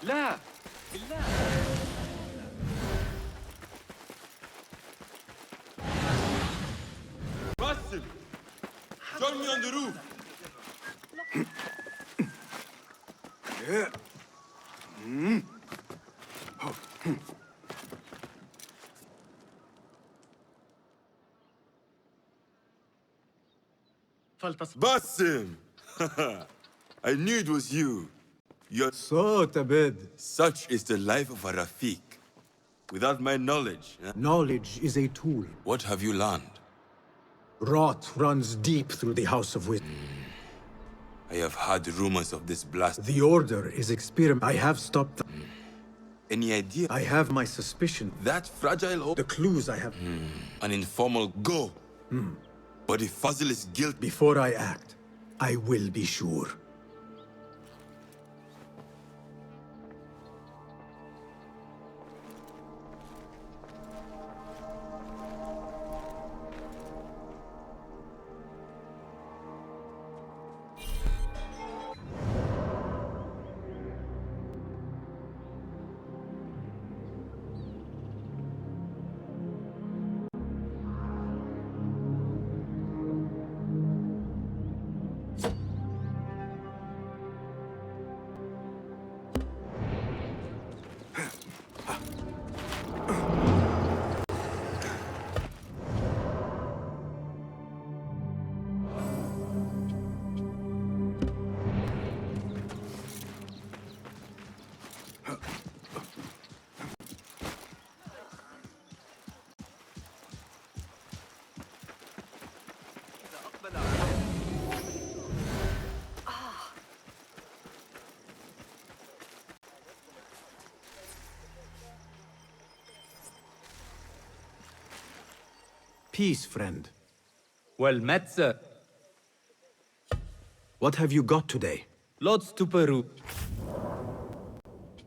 لا بالله. Basim, join me on the roof. Basim! I knew it was you. You're... So, Tabed. Such is the life of a Rafiq. Without my knowledge. Knowledge is a tool. What have you learned? Rot runs deep through the House of Wisdom. I have heard rumors of this blast. The Order is experiment. I have stopped them. Any idea? I have my suspicion. That fragile The clues I have. An informal go. But if Fazil is guilty... Before I act, I will be sure. Peace, friend. Well met, sir. What have you got today? Lots to Peru.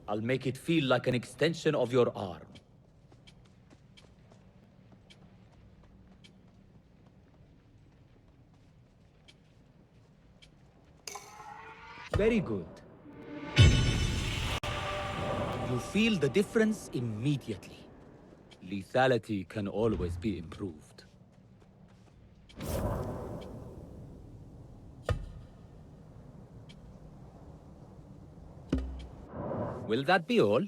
I'll make it feel like an extension of your arm. Very good. You feel the difference immediately. Lethality can always be improved. Will that be all?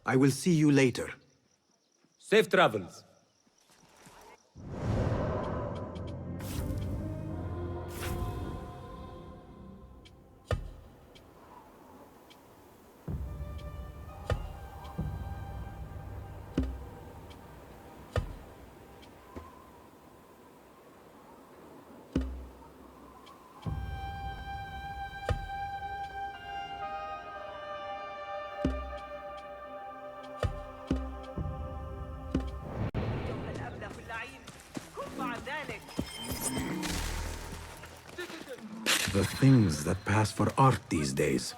I will see you later. Safe travels. The things that pass for art these days.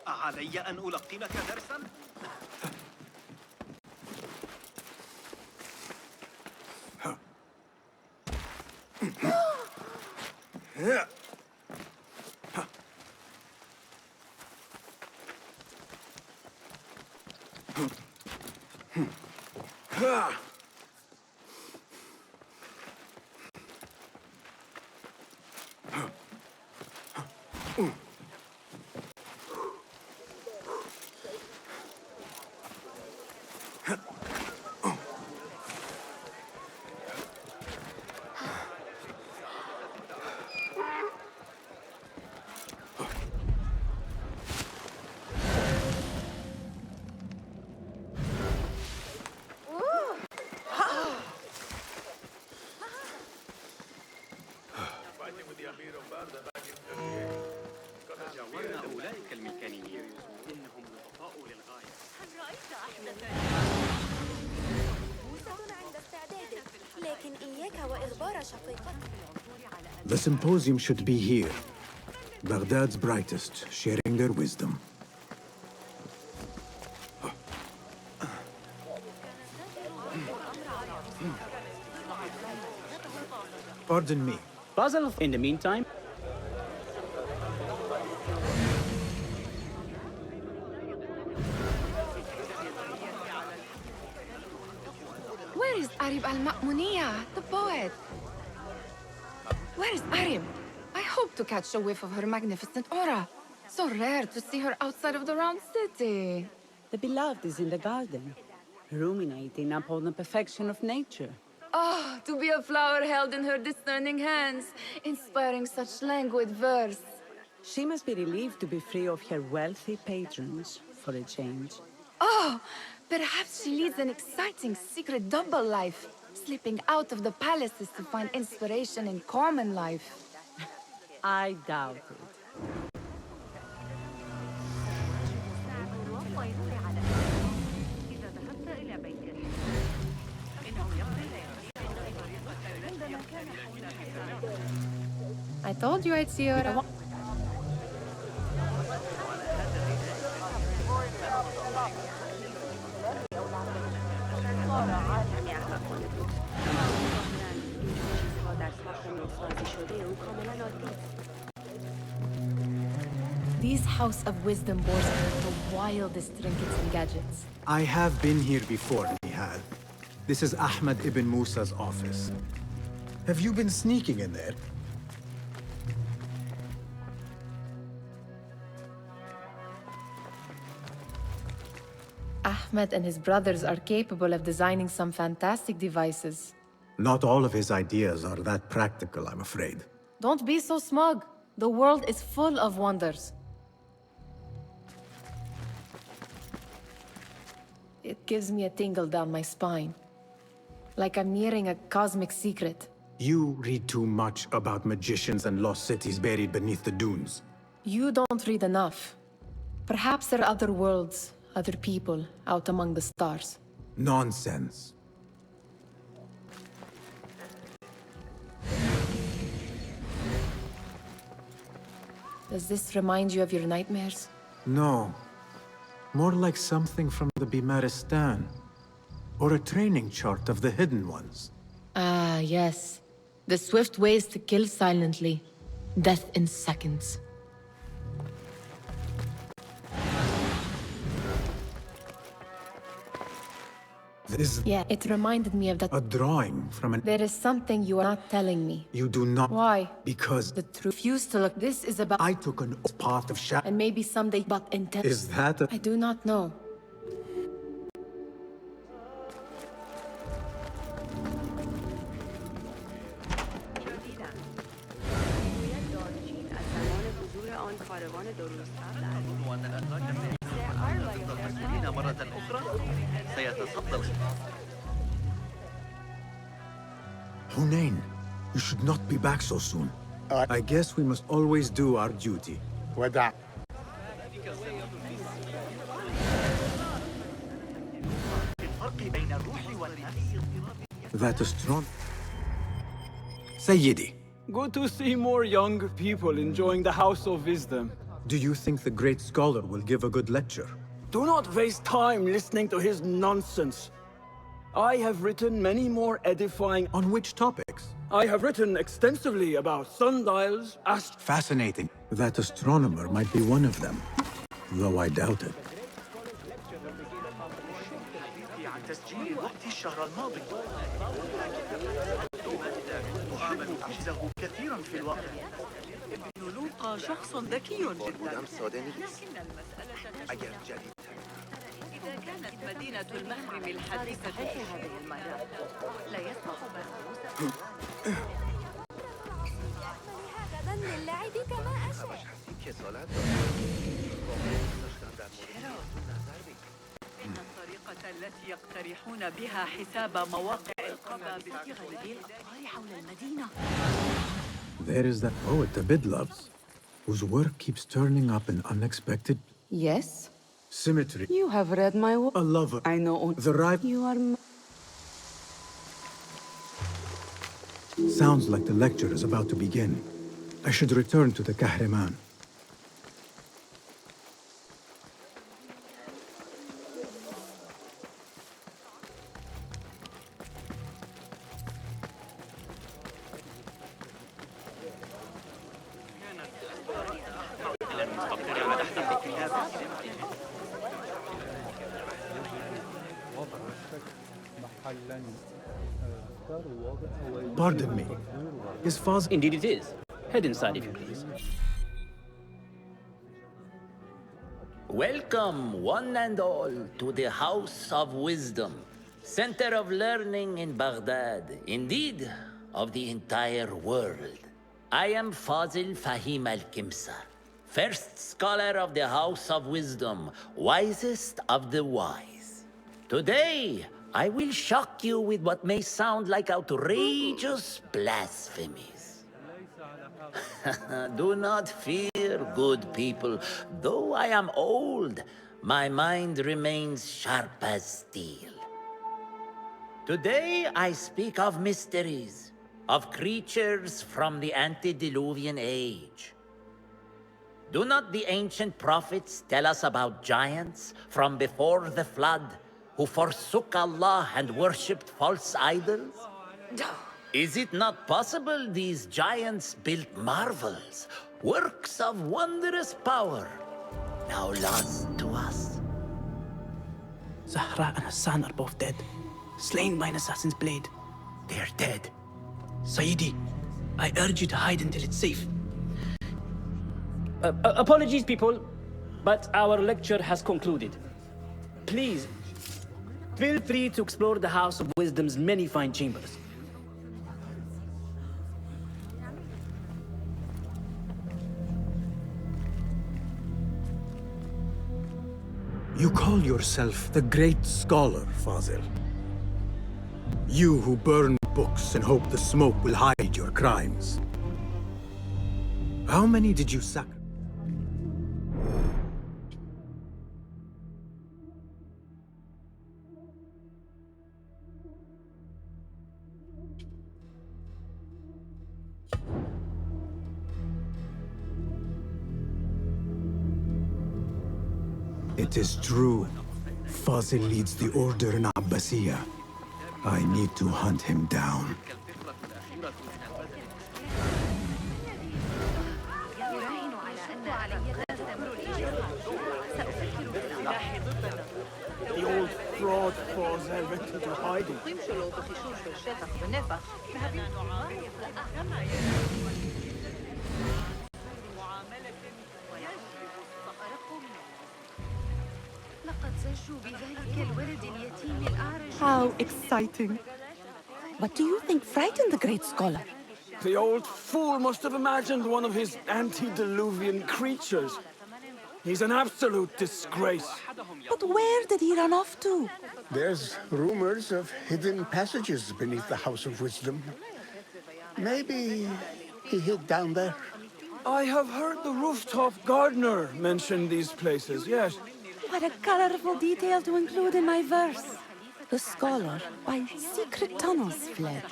أعلي أن ألقنك درساً؟ The symposium should be here. Baghdad's brightest, sharing their wisdom. Pardon me. Puzzle in the meantime. Where is Arib al-Ma'muniya, the poet? Where is Arib? I hope to catch a whiff of her magnificent aura. So rare to see her outside of the round city. The beloved is in the garden, ruminating upon the perfection of nature. Oh, to be a flower held in her discerning hands, inspiring such languid verse. She must be relieved to be free of her wealthy patrons, for a change. Oh, perhaps she leads an exciting secret double life, slipping out of the palaces to find inspiration in common life. I doubt it. I told you I'd see her. This House of Wisdom boasts the wildest trinkets and gadgets. I have been here before, Nihal. This is Ahmed Ibn Musa's office. Have you been sneaking in there? Ahmed and his brothers are capable of designing some fantastic devices. Not all of his ideas are that practical, I'm afraid. Don't be so smug. The world is full of wonders. It gives me a tingle down my spine. Like I'm nearing a cosmic secret. You read too much about magicians and lost cities buried beneath the dunes. You don't read enough. Perhaps there are other worlds, other people, out among the stars. Nonsense. Does this remind you of your nightmares? No. More like something from the Bimaristan. Or a training chart of the Hidden Ones. Ah, yes. The swift ways to kill silently. Death in seconds. This Yeah, it reminded me of that. a drawing from an... There is something you are not telling me. You do not... Why? Because The truth. Refuse to look. This is about. I took an path of shadow. And maybe someday, but intent. Is that a... I do not know. مرة أخرى سيتصدر. Hunain, you should not be back so soon. I guess we must always do our duty. That is strong. Sayyidi, Good to see more young people enjoying the House of Wisdom. do you think the great scholar will give a good lecture? Do not waste time listening to his nonsense. I have written many more edifying... On which topics? I have written extensively about sundials, Fascinating. That astronomer might be one of them, though I doubt it. عن تسجيل وقت الشهر الماضي. أحب عجزه كثيرا في الوقت. ابن لوقا شخص ذكي جدا. لكن المسألة إذا كانت مدينة المحرم الحديثة في هذه المرة لا يسمح للعب كما أشاء. إن الطريقة التي يقترحون بها حساب مواقع القضاء بصيغة الإخبار حول المدينة. There is that poet the bid loves, whose work keeps turning up in unexpected Yes? symmetry. You have read my work. A lover. I know. The ripe You are... Sounds like the lecture is about to begin. I should return to the Kahraman. Pardon me. Is Faz... Indeed it is. Head inside if you please. Welcome, one and all, to the House of Wisdom, center of learning in Baghdad, indeed, of the entire world. I am Fazil Fahim al-Kimsa, first scholar of the House of Wisdom, wisest of the wise. Today, I will shock you with what may sound like outrageous blasphemies. Do not fear, good people. Though I am old, my mind remains sharp as steel. Today I speak of mysteries, of creatures from the antediluvian age. Do not the ancient prophets tell us about giants from before the flood who forsook Allah and worshipped false idols? Is it not possible these giants built marvels, works of wondrous power, now lost to us? Zahra and Hassan are both dead, slain by an assassin's blade. They're dead. Sayyidi, I urge you to hide until it's safe. Apologies, people, but our lecture has concluded. Please, feel free to explore the House of Wisdom's many fine chambers. You call yourself the great scholar, Fazil. You who burn books and hope the smoke will hide your crimes. How many did you sacrifice? It is true. Fazil leads the order in Abbasiyya. I need to hunt him down. The old fraud Fazil went into hiding. How exciting. What do you think frightened the great scholar? The old fool must have imagined one of his antediluvian creatures. He's an absolute disgrace. But where did he run off to? There's rumors of hidden passages beneath the House of Wisdom. Maybe he hid down there. I have heard the rooftop gardener mention these places, yes. What a colorful detail to include in my verse. The scholar by secret tunnels fled,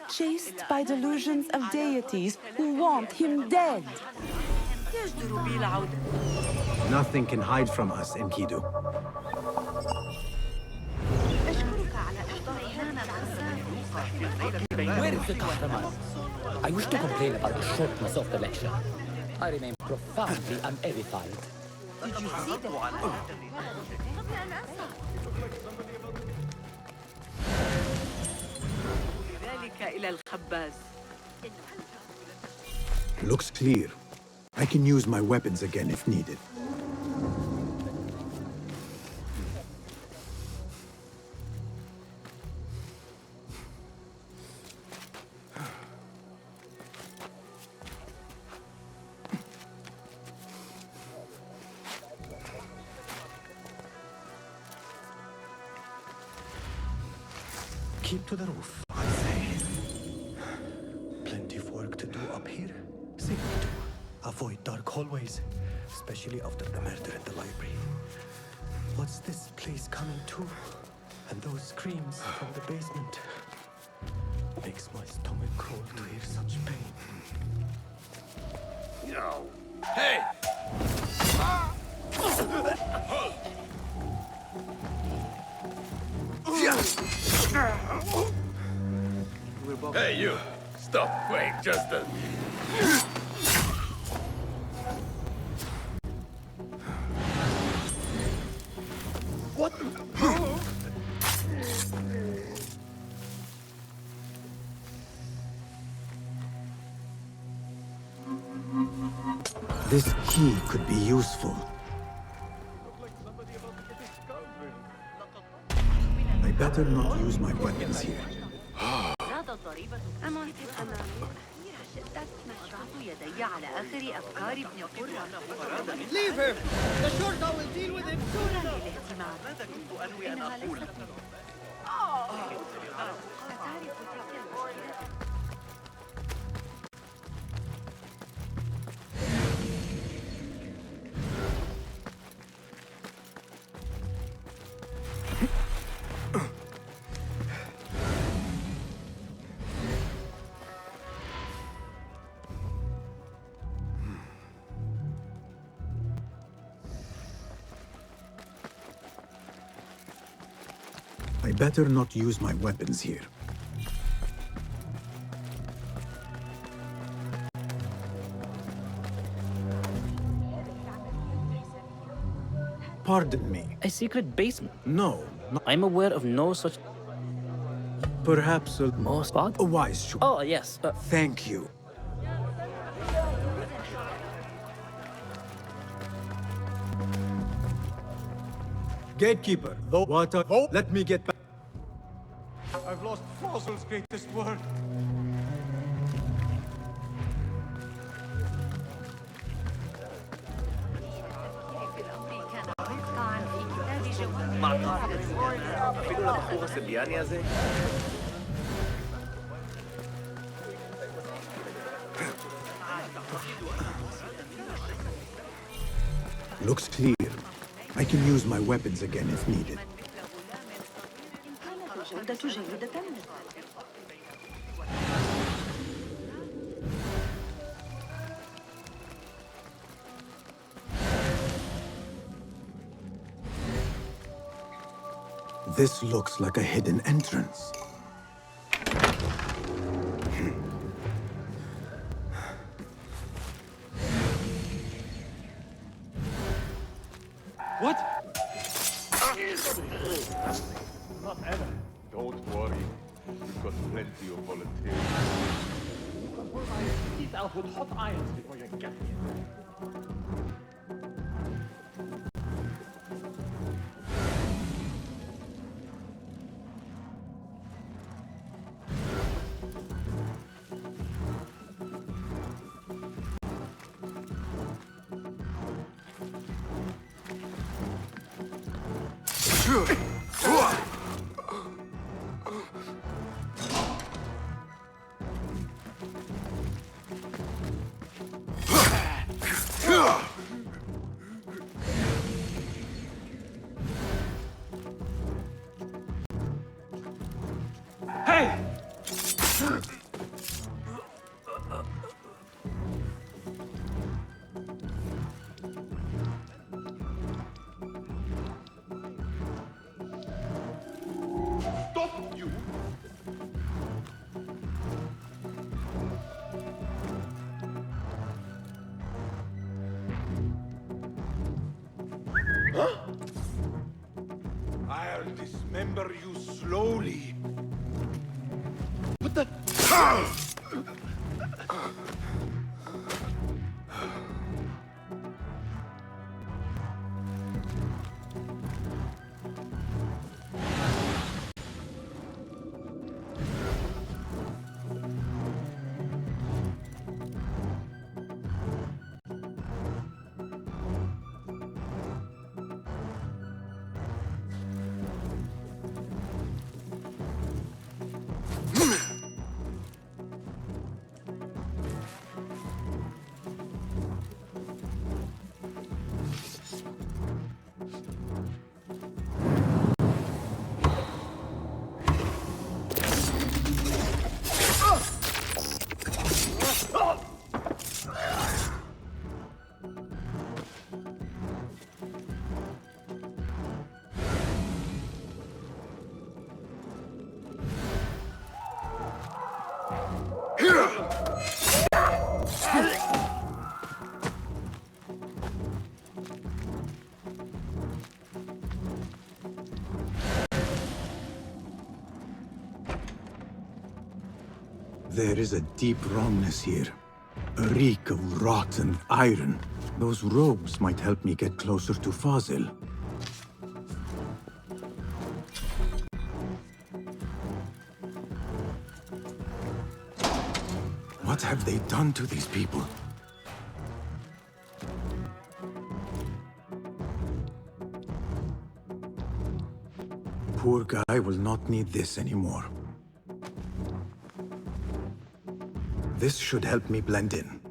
chased by delusions of deities who want him dead. Nothing can hide from us, Enkidu. Where is the Kahraman? I wish to complain about the shortness of the lecture. I remain profoundly unedified. Did you see that? Looks clear. I can use my weapons again if needed. Keep to the roof, I say. Plenty of work to do up here. Safe to avoid dark hallways, especially after the murder in the library. What's this place coming to? And those screams from the basement. Makes my stomach crawl to hear such pain. No. Hey! Hey, you! Stop! Wait, just a... What? This key could be useful. I better not use my weapons here. Leave him! The Shorta will deal with him soon enough! ماذا كنت أنوي أن أقول؟ I better not use my weapons here. Pardon me. A secret basement? No. I'm aware of no such... Perhaps a... More spot? A wise choice. Oh, yes. Thank you. Gatekeeper, though what a... Oh, let me get back. I've lost Fossil's greatest word. Looks clear. I can use my weapons again if needed. This looks like a hidden entrance. What? Not ever. Don't worry. We've got plenty of volunteers. You can pull my teeth out with hot irons before you get here. Hey! Stop, you! I'll dismember you slowly. What the? There is a deep wrongness here. A reek of rotten iron. Those robes might help me get closer to Fazil. What have they done to these people? Poor guy will not need this anymore. This should help me blend in.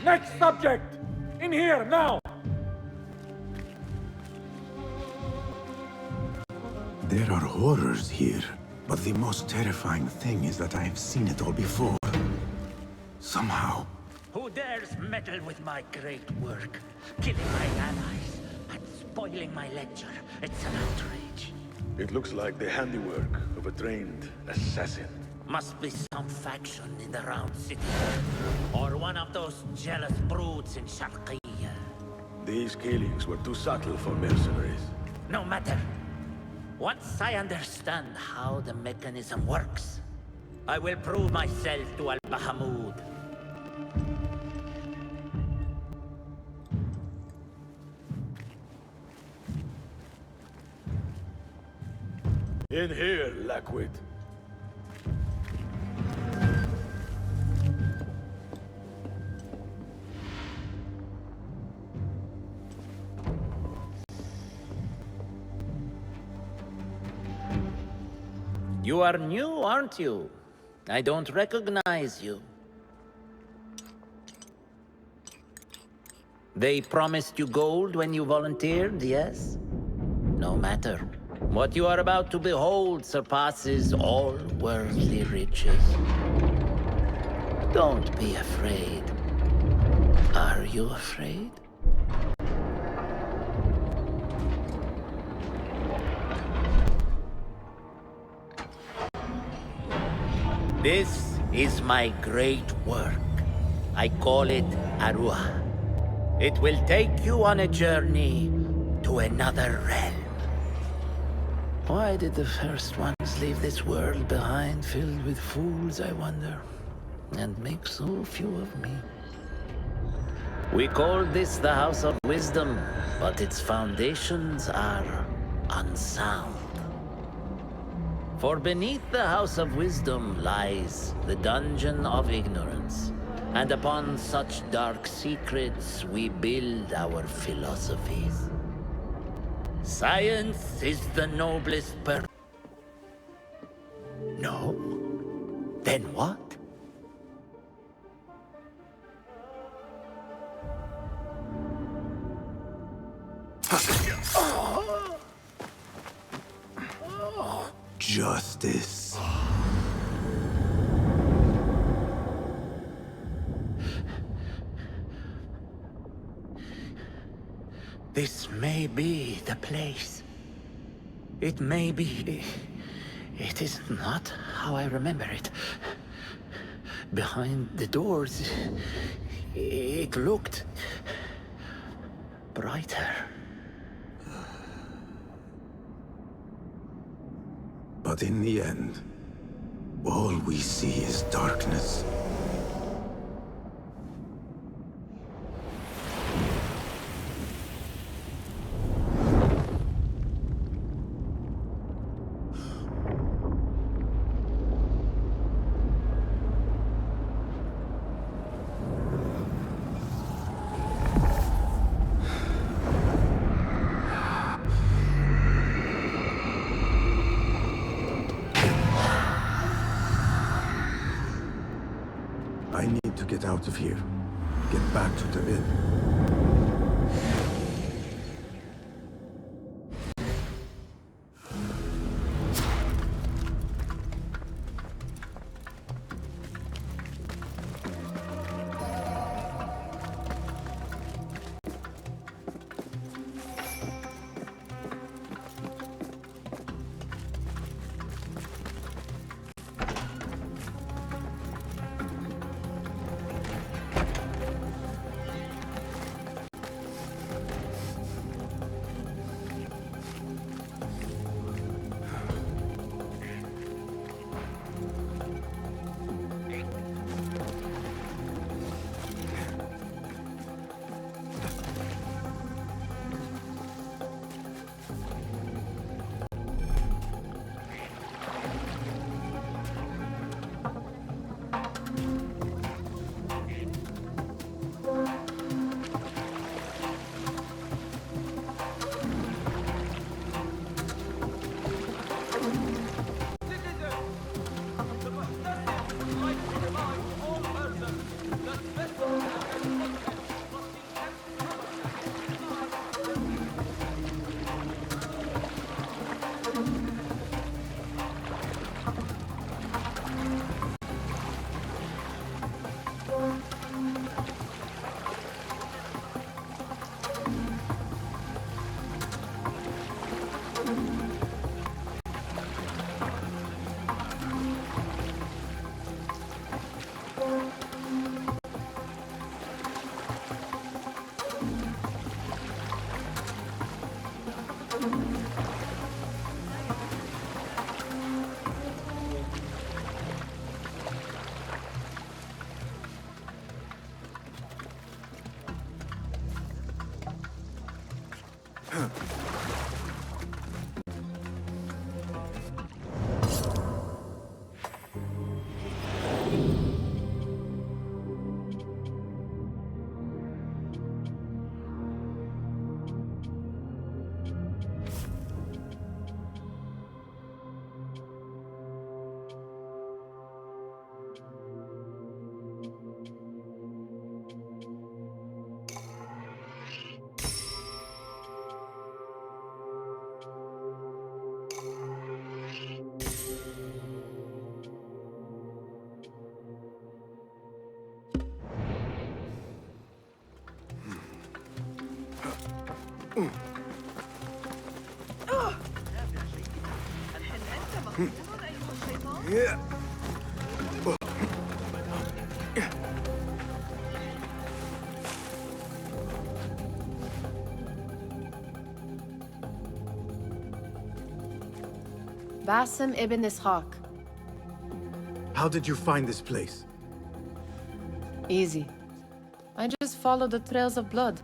Next subject! In here, now! There are horrors here, but the most terrifying thing is that I have seen it all before. Somehow. Who dares meddle with my great work? Killing my allies and spoiling my lecture. It's an outrage. It looks like the handiwork of a trained assassin. Must be some faction in the Round City. Or one of those jealous broods in Sharqiyya. These killings were too subtle for mercenaries. No matter. Once I understand how the mechanism works, I will prove myself to Al-Bahamud. In here, Lackwit. You are new, aren't you? I don't recognize you. They promised you gold when you volunteered, yes? No matter. What you are about to behold surpasses all worldly riches. Don't be afraid. Are you afraid? This is my great work. I call it Arua. It will take you on a journey to another realm. Why did the first ones leave this world behind filled with fools, I wonder, and make so few of me? We call this the House of Wisdom, but its foundations are unsound. For beneath the House of Wisdom lies the Dungeon of Ignorance, and upon such dark secrets we build our philosophies. Science is the noblest No? Then what? Justice. This may be the place. It may be... It is not how I remember it. Behind the doors, it looked... brighter. But in the end, all we see is darkness. need to get out of here. Get back to the inn. Basim Ibn Ishaq. How did you find this place? Easy. I just followed the trails of blood.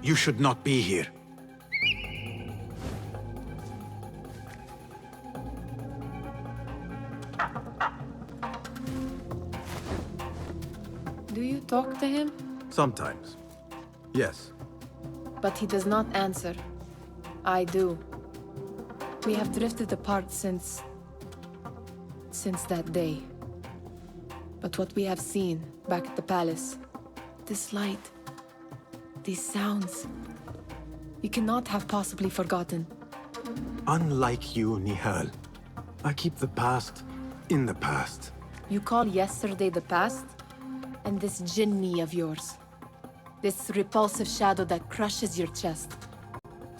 You should not be here. Do you talk to him? Sometimes. Yes. But he does not answer. I do. We have drifted apart since that day. But what we have seen back at the palace, this light, these sounds, you cannot have possibly forgotten. Unlike you, Nihal, I keep the past in the past. You call yesterday the past? And this jinni of yours, this repulsive shadow that crushes your chest,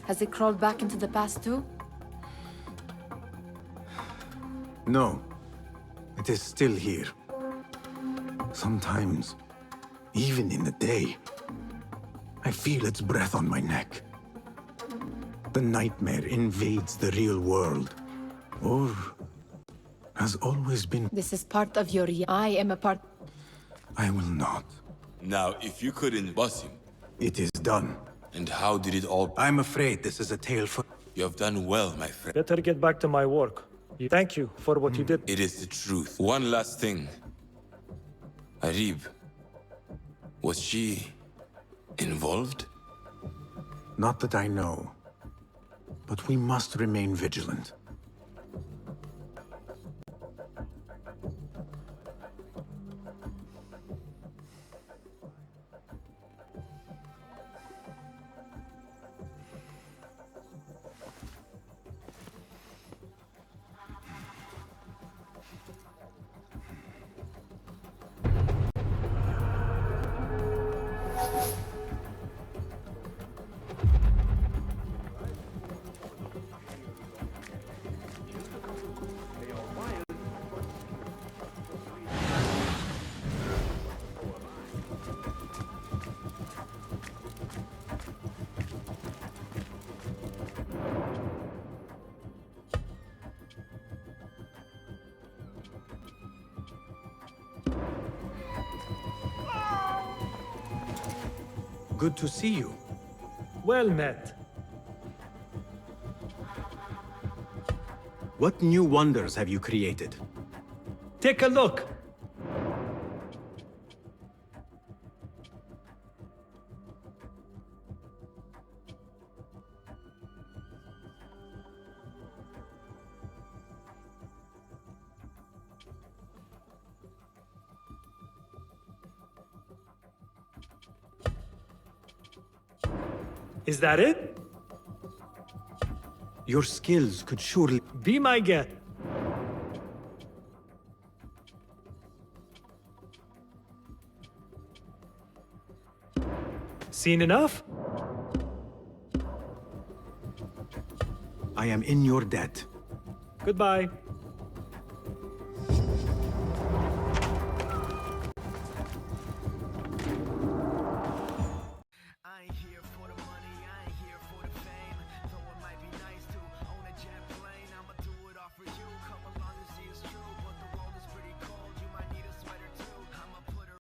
has it crawled back into the past too? No, it is still here. Sometimes, even in the day, I feel its breath on my neck. The nightmare invades the real world, or has always been. This is part of your... I am a part... I will not. Now, if you couldn't boss him... It is done. And how did it all... I'm afraid this is a tale for... You have done well, my friend. Better get back to my work. Thank you for what you did. It is the truth. One last thing. Arib, was she involved? Not that I know. But we must remain vigilant. good to see you. Well met. What new wonders have you created? Take a look. Is that it? Your skills could surely... Be my guest. Seen enough? I am in your debt. Goodbye.